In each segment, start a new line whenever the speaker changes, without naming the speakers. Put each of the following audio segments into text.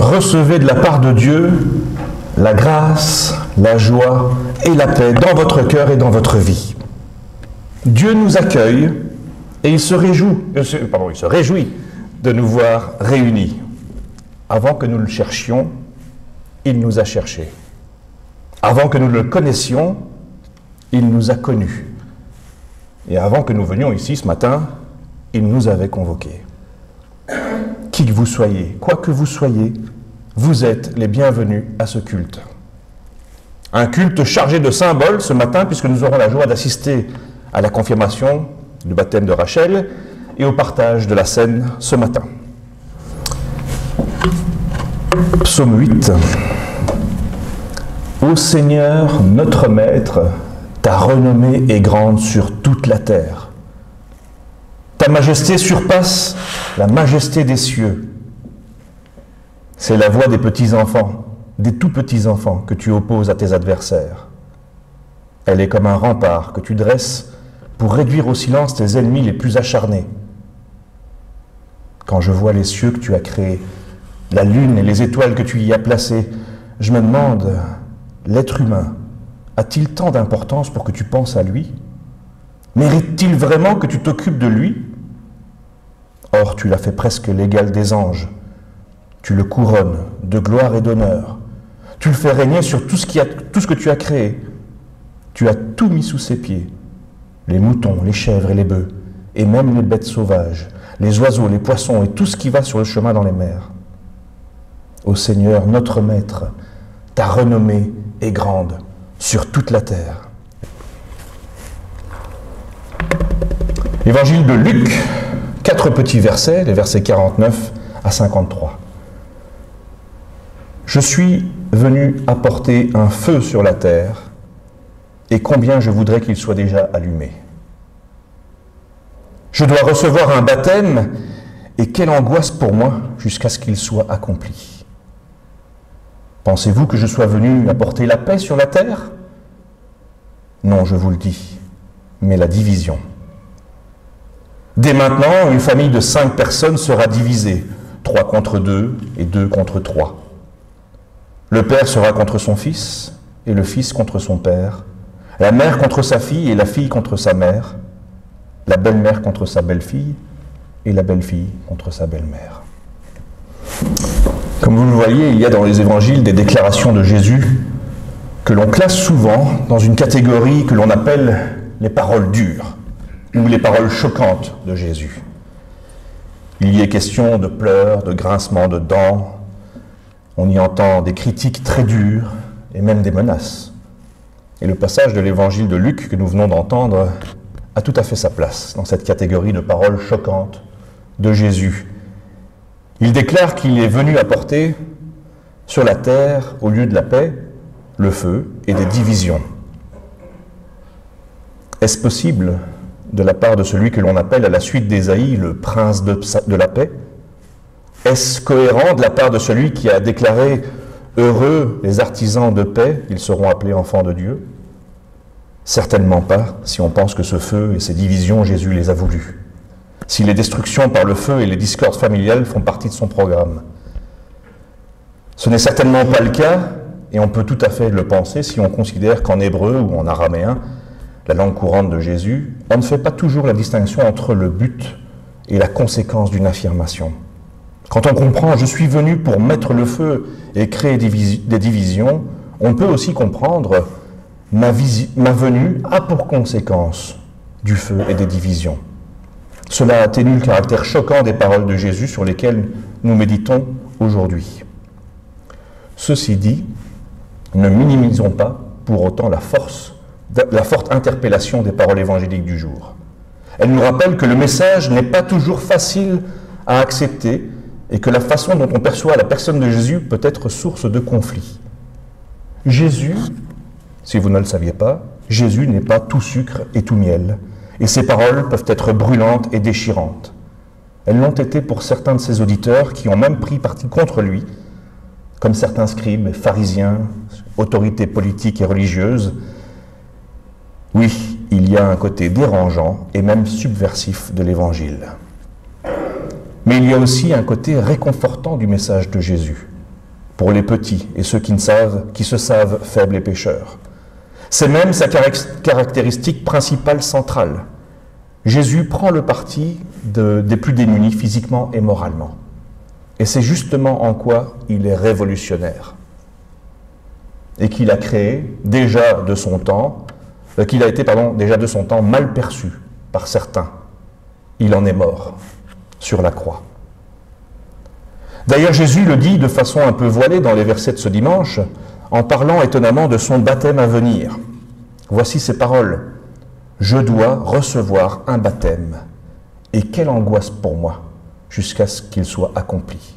recevez de la part de Dieu la grâce, la joie et la paix dans votre cœur et dans votre vie. Dieu nous accueille et il se réjouit de nous voir réunis. Avant que nous le cherchions, il nous a cherchés. Avant que nous le connaissions, il nous a connus. Et avant que nous venions ici ce matin, il nous avait convoqués. Qui que vous soyez, quoi que vous soyez, vous êtes les bienvenus à ce culte. Un culte chargé de symboles ce matin, puisque nous aurons la joie d'assister à la confirmation du baptême de Rachel et au partage de la scène ce matin. Psaume 8. Ô Seigneur, notre Maître, ta renommée est grande sur toute la terre. Ta majesté surpasse la majesté des cieux. C'est la voix des petits-enfants, des tout petits-enfants que tu opposes à tes adversaires. Elle est comme un rempart que tu dresses pour réduire au silence tes ennemis les plus acharnés. Quand je vois les cieux que tu as créés, la lune et les étoiles que tu y as placées, je me demande, l'être humain a-t-il tant d'importance pour que tu penses à lui? Mérite-t-il vraiment que tu t'occupes de lui? Or, tu l'as fait presque l'égal des anges. Tu le couronnes de gloire et d'honneur. Tu le fais régner sur tout ce que tu as créé. Tu as tout mis sous ses pieds. Les moutons, les chèvres et les bœufs, et même les bêtes sauvages, les oiseaux, les poissons et tout ce qui va sur le chemin dans les mers. Ô Seigneur, notre Maître, ta renommée est grande sur toute la terre. Évangile de Luc, 4 petits versets, les versets 49 à 53. Je suis venu apporter un feu sur la terre, et combien je voudrais qu'il soit déjà allumé. Je dois recevoir un baptême, et quelle angoisse pour moi jusqu'à ce qu'il soit accompli. Pensez-vous que je sois venu apporter la paix sur la terre? Non, je vous le dis, mais la division. Dès maintenant, une famille de 5 personnes sera divisée, 3 contre 2 et 2 contre 3. Le père sera contre son fils, et le fils contre son père, la mère contre sa fille, et la fille contre sa mère, la belle-mère contre sa belle-fille, et la belle-fille contre sa belle-mère. Comme vous le voyez, il y a dans les évangiles des déclarations de Jésus que l'on classe souvent dans une catégorie que l'on appelle les paroles dures, ou les paroles choquantes de Jésus. Il y est question de pleurs, de grincements de dents. On y entend des critiques très dures et même des menaces. Et le passage de l'évangile de Luc que nous venons d'entendre a tout à fait sa place dans cette catégorie de paroles choquantes de Jésus. Il déclare qu'il est venu apporter sur la terre, au lieu de la paix, le feu et des divisions. Est-ce possible de la part de celui que l'on appelle à la suite d'Ésaïe le prince de la paix? Est-ce cohérent de la part de celui qui a déclaré « Heureux les artisans de paix, ils seront appelés enfants de Dieu » ? Certainement pas, si on pense que ce feu et ces divisions, Jésus les a voulus. Si les destructions par le feu et les discordes familiales font partie de son programme. Ce n'est certainement pas le cas, et on peut tout à fait le penser si on considère qu'en hébreu ou en araméen, la langue courante de Jésus, on ne fait pas toujours la distinction entre le but et la conséquence d'une affirmation. Quand on comprend « je suis venu pour mettre le feu et créer des divisions », on peut aussi comprendre « ma venue a pour conséquence du feu et des divisions ». Cela atténue le caractère choquant des paroles de Jésus sur lesquelles nous méditons aujourd'hui. Ceci dit, ne minimisons pas pour autant la forte interpellation des paroles évangéliques du jour. Elle nous rappelle que le message n'est pas toujours facile à accepter et que la façon dont on perçoit la personne de Jésus peut être source de conflits. Jésus, si vous ne le saviez pas, Jésus n'est pas tout sucre et tout miel, et ses paroles peuvent être brûlantes et déchirantes. Elles l'ont été pour certains de ses auditeurs qui ont même pris parti contre lui, comme certains scribes, pharisiens, autorités politiques et religieuses. Oui, il y a un côté dérangeant et même subversif de l'Évangile. Mais il y a aussi un côté réconfortant du message de Jésus. pour les petits et ceux qui se savent faibles et pécheurs. C'est même sa caractéristique principale centrale. Jésus prend le parti des plus démunis physiquement et moralement. Et c'est justement en quoi il est révolutionnaire. Et qu'il a créé déjà de son temps, déjà de son temps mal perçu par certains. Il en est mort sur la croix. D'ailleurs, Jésus le dit de façon un peu voilée dans les versets de ce dimanche, en parlant étonnamment de son baptême à venir. Voici ces paroles. « Je dois recevoir un baptême, et quelle angoisse pour moi, jusqu'à ce qu'il soit accompli. »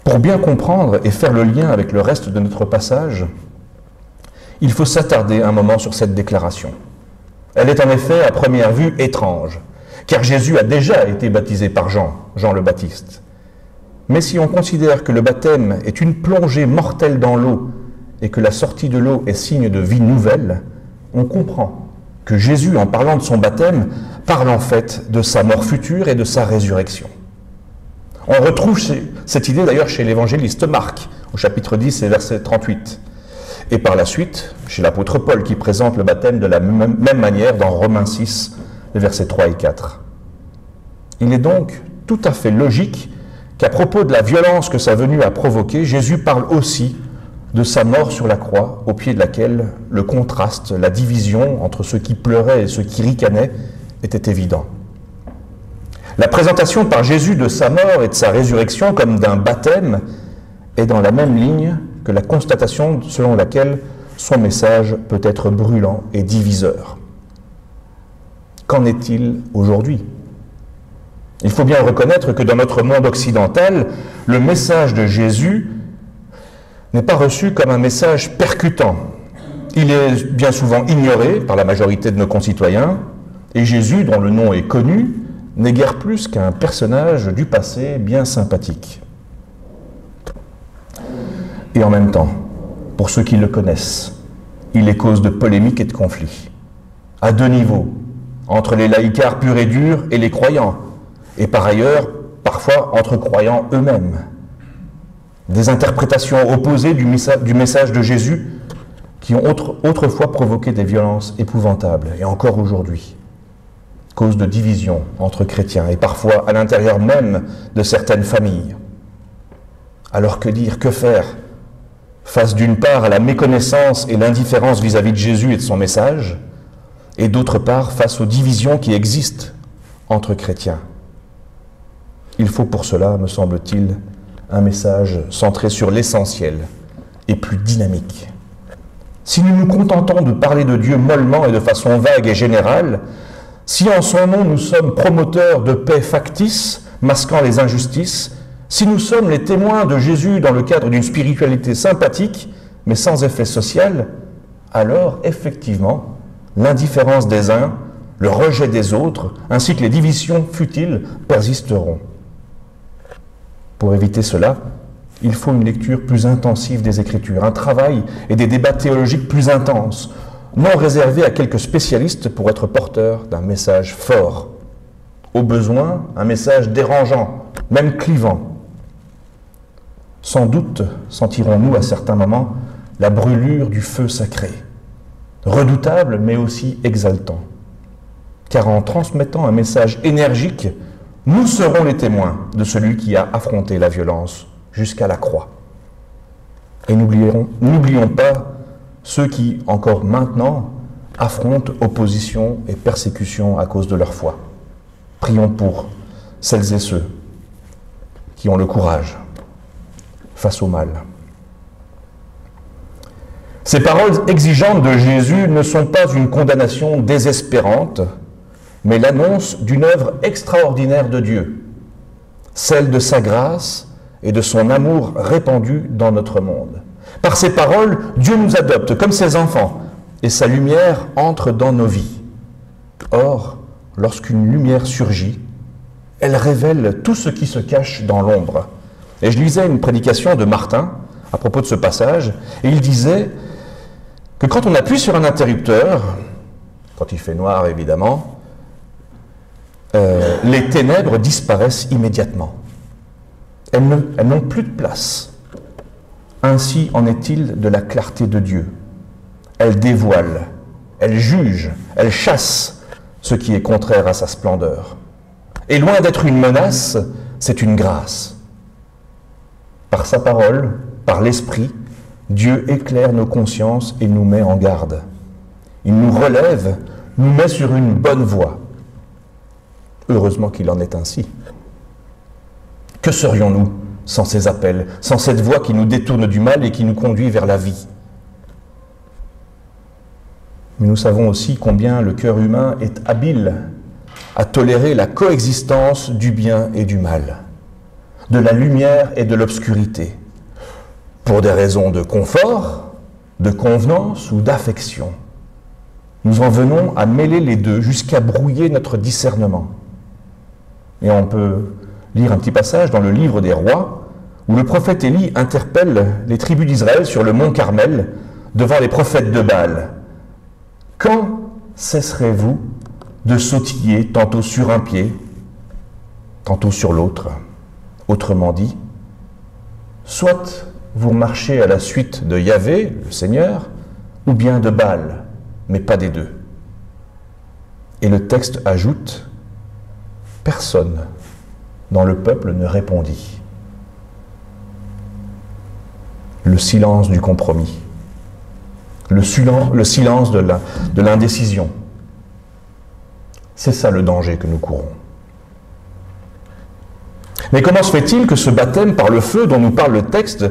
Pour bien comprendre et faire le lien avec le reste de notre passage, il faut s'attarder un moment sur cette déclaration. Elle est en effet, à première vue, étrange, car Jésus a déjà été baptisé par Jean le Baptiste. Mais si on considère que le baptême est une plongée mortelle dans l'eau et que la sortie de l'eau est signe de vie nouvelle, on comprend que Jésus, en parlant de son baptême, parle en fait de sa mort future et de sa résurrection. On retrouve cette idée d'ailleurs chez l'évangéliste Marc, au chapitre 10 et verset 38. Et par la suite, chez l'apôtre Paul, qui présente le baptême de la même manière dans Romains 6, les versets 3 et 4. Il est donc tout à fait logique qu'à propos de la violence que sa venue a provoquée, Jésus parle aussi de sa mort sur la croix, au pied de laquelle le contraste, la division entre ceux qui pleuraient et ceux qui ricanaient était évident. La présentation par Jésus de sa mort et de sa résurrection comme d'un baptême est dans la même ligne que la constatation selon laquelle son message peut être brûlant et diviseur. Qu'en est-il aujourd'hui ? Il faut bien reconnaître que dans notre monde occidental, le message de Jésus n'est pas reçu comme un message percutant. Il est bien souvent ignoré par la majorité de nos concitoyens, et Jésus, dont le nom est connu, n'est guère plus qu'un personnage du passé bien sympathique. Et en même temps, pour ceux qui le connaissent, il est cause de polémiques et de conflits, à deux niveaux, entre les laïcards purs et durs et les croyants, et par ailleurs, parfois entre croyants eux-mêmes. Des interprétations opposées du message de Jésus qui ont autrefois provoqué des violences épouvantables, et encore aujourd'hui, cause de division entre chrétiens, et parfois à l'intérieur même de certaines familles. Alors que dire, que faire face d'une part à la méconnaissance et l'indifférence vis-à-vis de Jésus et de son message, et d'autre part face aux divisions qui existent entre chrétiens. Il faut pour cela, me semble-t-il, un message centré sur l'essentiel et plus dynamique. Si nous nous contentons de parler de Dieu mollement et de façon vague et générale, si en son nom nous sommes promoteurs de paix factice, masquant les injustices, si nous sommes les témoins de Jésus dans le cadre d'une spiritualité sympathique, mais sans effet social, alors, effectivement, l'indifférence des uns, le rejet des autres, ainsi que les divisions futiles persisteront. Pour éviter cela, il faut une lecture plus intensive des Écritures, un travail et des débats théologiques plus intenses, non réservés à quelques spécialistes pour être porteurs d'un message fort. Au besoin, un message dérangeant, même clivant. Sans doute sentirons-nous à certains moments la brûlure du feu sacré, redoutable mais aussi exaltant. Car en transmettant un message énergique, nous serons les témoins de celui qui a affronté la violence jusqu'à la croix. Et n'oublions pas ceux qui, encore maintenant, affrontent opposition et persécution à cause de leur foi. Prions pour celles et ceux qui ont le courage face au mal. Ces paroles exigeantes de Jésus ne sont pas une condamnation désespérante, mais l'annonce d'une œuvre extraordinaire de Dieu, celle de sa grâce et de son amour répandu dans notre monde. Par ces paroles, Dieu nous adopte comme ses enfants, et sa lumière entre dans nos vies. Or, lorsqu'une lumière surgit, elle révèle tout ce qui se cache dans l'ombre. Et je lisais une prédication de Martin à propos de ce passage, et il disait que quand on appuie sur un interrupteur, quand il fait noir évidemment, les ténèbres disparaissent immédiatement. Elles n'ont plus de place Ainsi en est-il de la clarté de Dieu. Elle dévoile, elle juge, elle chasse ce qui est contraire à sa splendeur. Et loin d'être une menace, c'est une grâce. Par sa parole, par l'Esprit, Dieu éclaire nos consciences et nous met en garde. Il nous relève, nous met sur une bonne voie. Heureusement qu'il en est ainsi. Que serions-nous sans ces appels, sans cette voie qui nous détourne du mal et qui nous conduit vers la vie? Mais nous savons aussi combien le cœur humain est habile à tolérer la coexistence du bien et du mal, de la lumière et de l'obscurité, pour des raisons de confort, de convenance ou d'affection. Nous en venons à mêler les deux jusqu'à brouiller notre discernement. Et on peut lire un petit passage dans le livre des rois où le prophète Élie interpelle les tribus d'Israël sur le mont Carmel devant les prophètes de Baal. « Quand cesserez-vous de sautiller tantôt sur un pied, tantôt sur l'autre ?» Autrement dit, soit vous marchez à la suite de Yahvé, le Seigneur, ou bien de Baal, mais pas des deux. Et le texte ajoute, personne dans le peuple ne répondit. Le silence du compromis, le silence de l'indécision. C'est ça le danger que nous courons. Mais comment se fait-il que ce baptême par le feu dont nous parle le texte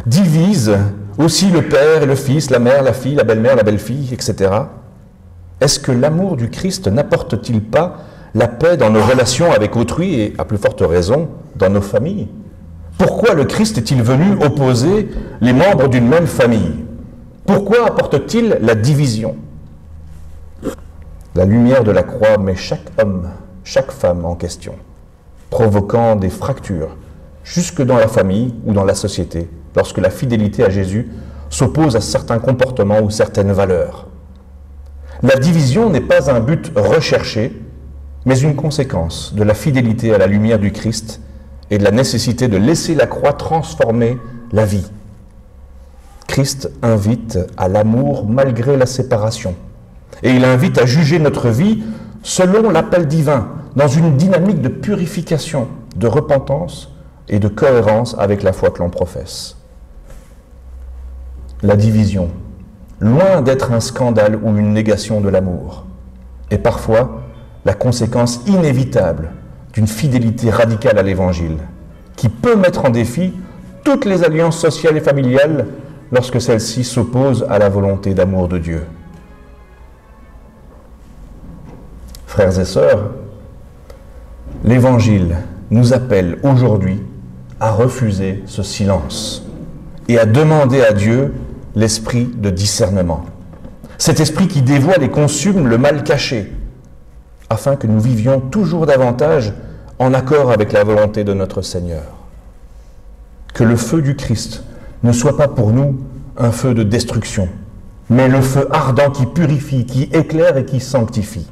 divise aussi le père et le fils, la mère, la fille, la belle-mère, la belle-fille, etc. Est-ce que l'amour du Christ n'apporte-t-il pas la paix dans nos relations avec autrui et, à plus forte raison, dans nos familles? Pourquoi le Christ est-il venu opposer les membres d'une même famille? Pourquoi apporte-t-il la division? La lumière de la croix met chaque homme, chaque femme en question, provoquant des fractures, jusque dans la famille ou dans la société, lorsque la fidélité à Jésus s'oppose à certains comportements ou certaines valeurs. La division n'est pas un but recherché, mais une conséquence de la fidélité à la lumière du Christ et de la nécessité de laisser la croix transformer la vie. Christ invite à l'amour malgré la séparation, et il invite à juger notre vie selon l'appel divin, dans une dynamique de purification, de repentance et de cohérence avec la foi que l'on professe. La division, loin d'être un scandale ou une négation de l'amour, est parfois la conséquence inévitable d'une fidélité radicale à l'Évangile, qui peut mettre en défi toutes les alliances sociales et familiales lorsque celles-ci s'opposent à la volonté d'amour de Dieu. Frères et sœurs, l'Évangile nous appelle aujourd'hui à refuser ce silence et à demander à Dieu l'esprit de discernement. Cet esprit qui dévoile et consume le mal caché, afin que nous vivions toujours davantage en accord avec la volonté de notre Seigneur. Que le feu du Christ ne soit pas pour nous un feu de destruction, mais le feu ardent qui purifie, qui éclaire et qui sanctifie.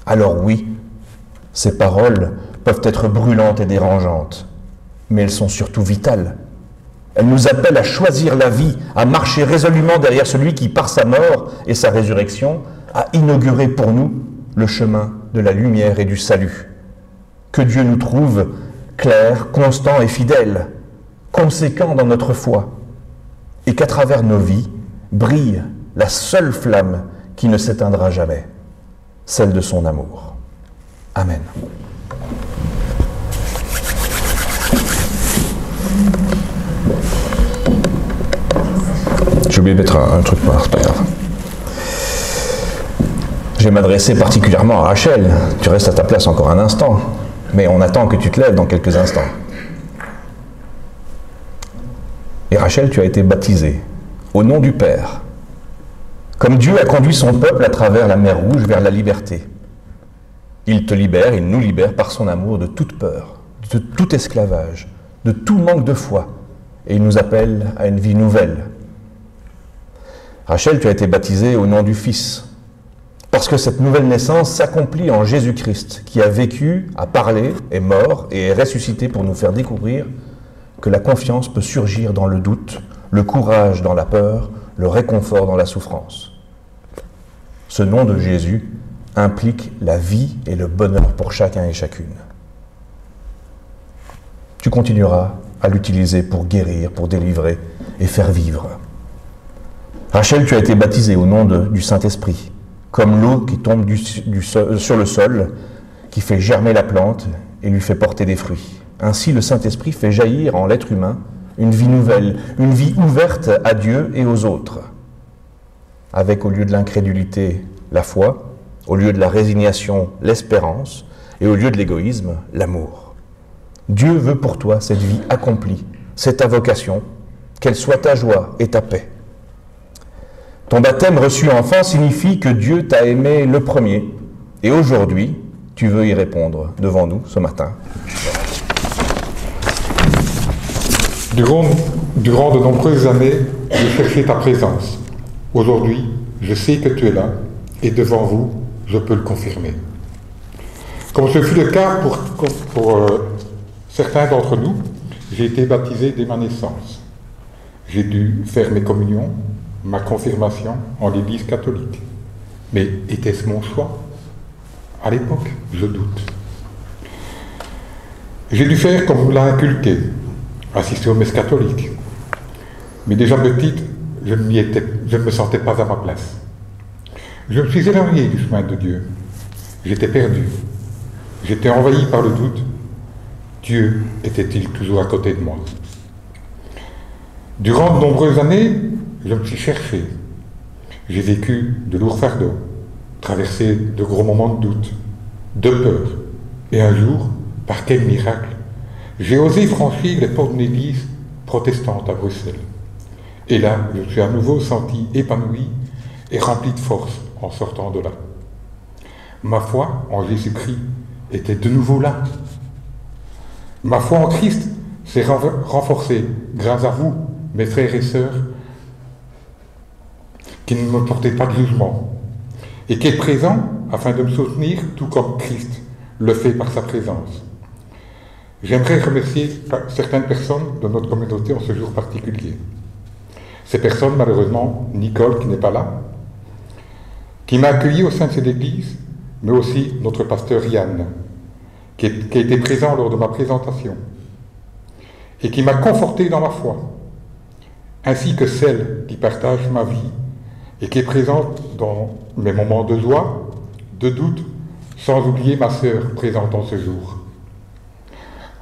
Alors oui, ces paroles peuvent être brûlantes et dérangeantes, mais elles sont surtout vitales. Elles nous appellent à choisir la vie, à marcher résolument derrière celui qui, par sa mort et sa résurrection, a inauguré pour nous le chemin de la lumière et du salut. Que Dieu nous trouve clairs, constants et fidèles, conséquents dans notre foi, et qu'à travers nos vies brille la seule flamme qui ne s'éteindra jamais, celle de son amour. Amen. J'ai oublié de mettre un truc, c'est pas grave. Je vais m'adresser particulièrement à Rachel. Tu restes à ta place encore un instant, mais on attend que tu te lèves dans quelques instants. Et Rachel, tu as été baptisée au nom du Père, comme Dieu a conduit son peuple à travers la mer Rouge vers la liberté. Il te libère, il nous libère par son amour de toute peur, de tout esclavage, de tout manque de foi, et il nous appelle à une vie nouvelle. Rachel, tu as été baptisée au nom du Fils, parce que cette nouvelle naissance s'accomplit en Jésus-Christ, qui a vécu, a parlé, est mort et est ressuscité pour nous faire découvrir que la confiance peut surgir dans le doute, le courage dans la peur, le réconfort dans la souffrance. Ce nom de Jésus implique la vie et le bonheur pour chacun et chacune. Tu continueras à l'utiliser pour guérir, pour délivrer et faire vivre. Rachel, tu as été baptisée au nom du Saint-Esprit, comme l'eau qui tombe sur le sol, qui fait germer la plante et lui fait porter des fruits. Ainsi, le Saint-Esprit fait jaillir en l'être humain une vie nouvelle, une vie ouverte à Dieu et aux autres, avec au lieu de l'incrédulité, la foi, au lieu de la résignation, l'espérance, et au lieu de l'égoïsme, l'amour. Dieu veut pour toi cette vie accomplie, c'est ta vocation, qu'elle soit ta joie et ta paix. Ton baptême reçu enfant signifie que Dieu t'a aimé le premier, et aujourd'hui, tu veux y répondre devant nous ce matin.
Durant de nombreuses années, je cherchais ta présence. Aujourd'hui, je sais que tu es là, et devant vous, je peux le confirmer. Comme ce fut le cas pour certains d'entre nous, j'ai été baptisé dès ma naissance. J'ai dû faire mes communions, ma confirmation en l'Église catholique. Mais était-ce mon choix? À l'époque, je doute. J'ai dû faire comme vous l'a inculqué, assister aux messes catholiques. Mais déjà petite, je ne me sentais pas à ma place. Je me suis éloigné du chemin de Dieu. J'étais perdu. J'étais envahi par le doute. Dieu était-il toujours à côté de moi? Durant de nombreuses années, je me suis cherché. J'ai vécu de lourds fardeaux, traversé de gros moments de doute, de peur. Et un jour, par quel miracle, j'ai osé franchir les portes d'une église protestante à Bruxelles. Et là, je me suis à nouveau senti épanoui et rempli de force en sortant de là. Ma foi en Jésus-Christ était de nouveau là. Ma foi en Christ s'est renforcée grâce à vous, mes frères et sœurs, qui ne me portez pas de jugement, et qui est présent afin de me soutenir, tout comme Christ le fait par sa présence. J'aimerais remercier certaines personnes de notre communauté en ce jour particulier. Ces personnes, malheureusement, Nicole, qui n'est pas là, qui m'a accueilli au sein de cette église, mais aussi notre pasteur Yann, qui a été présent lors de ma présentation, et qui m'a conforté dans ma foi, ainsi que celle qui partage ma vie et qui est présente dans mes moments de joie, de doute, sans oublier ma sœur présente en ce jour.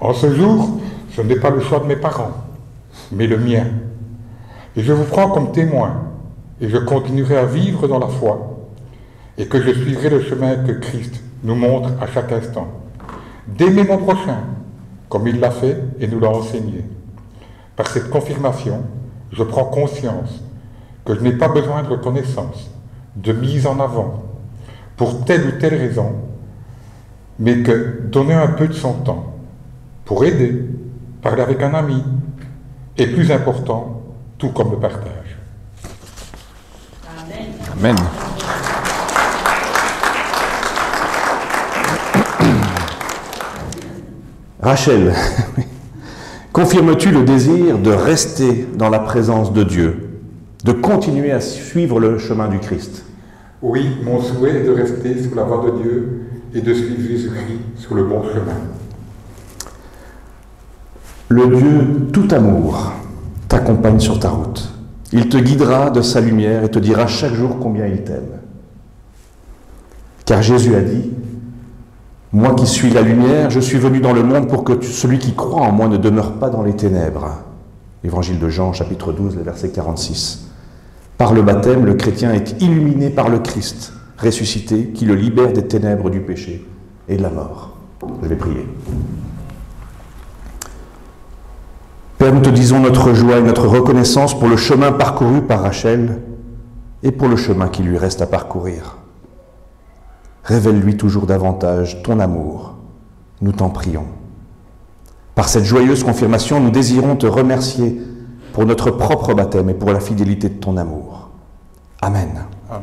En ce jour, ce n'est pas le choix de mes parents, mais le mien. Et je vous prends comme témoin, et je continuerai à vivre dans la foi, et que je suivrai le chemin que Christ nous montre à chaque instant, d'aimer mon prochain, comme il l'a fait et nous l'a enseigné. Par cette confirmation, je prends conscience que je n'ai pas besoin de reconnaissance, de mise en avant, pour telle ou telle raison, mais que donner un peu de son temps, pour aider, parler avec un ami, est plus important, tout comme le partage.
Amen.
Amen. Rachel, confirmes-tu le désir de rester dans la présence de Dieu, de continuer à suivre le chemin du Christ?
Oui, mon souhait est de rester sur la voie de Dieu et de suivre Jésus-Christ sur le bon chemin.
Le Dieu tout amour t'accompagne sur ta route. Il te guidera de sa lumière et te dira chaque jour combien il t'aime. Car Jésus a dit: « Moi qui suis la lumière, je suis venu dans le monde pour que celui qui croit en moi ne demeure pas dans les ténèbres. » Évangile de Jean, chapitre 12, le verset 46. Par le baptême, le chrétien est illuminé par le Christ, ressuscité, qui le libère des ténèbres du péché et de la mort. Je vais prier. Père, nous te disons notre joie et notre reconnaissance pour le chemin parcouru par Rachel et pour le chemin qui lui reste à parcourir. Révèle-lui toujours davantage ton amour, nous t'en prions. Par cette joyeuse confirmation, nous désirons te remercier pour notre propre baptême et pour la fidélité de ton amour. Amen.
Amen.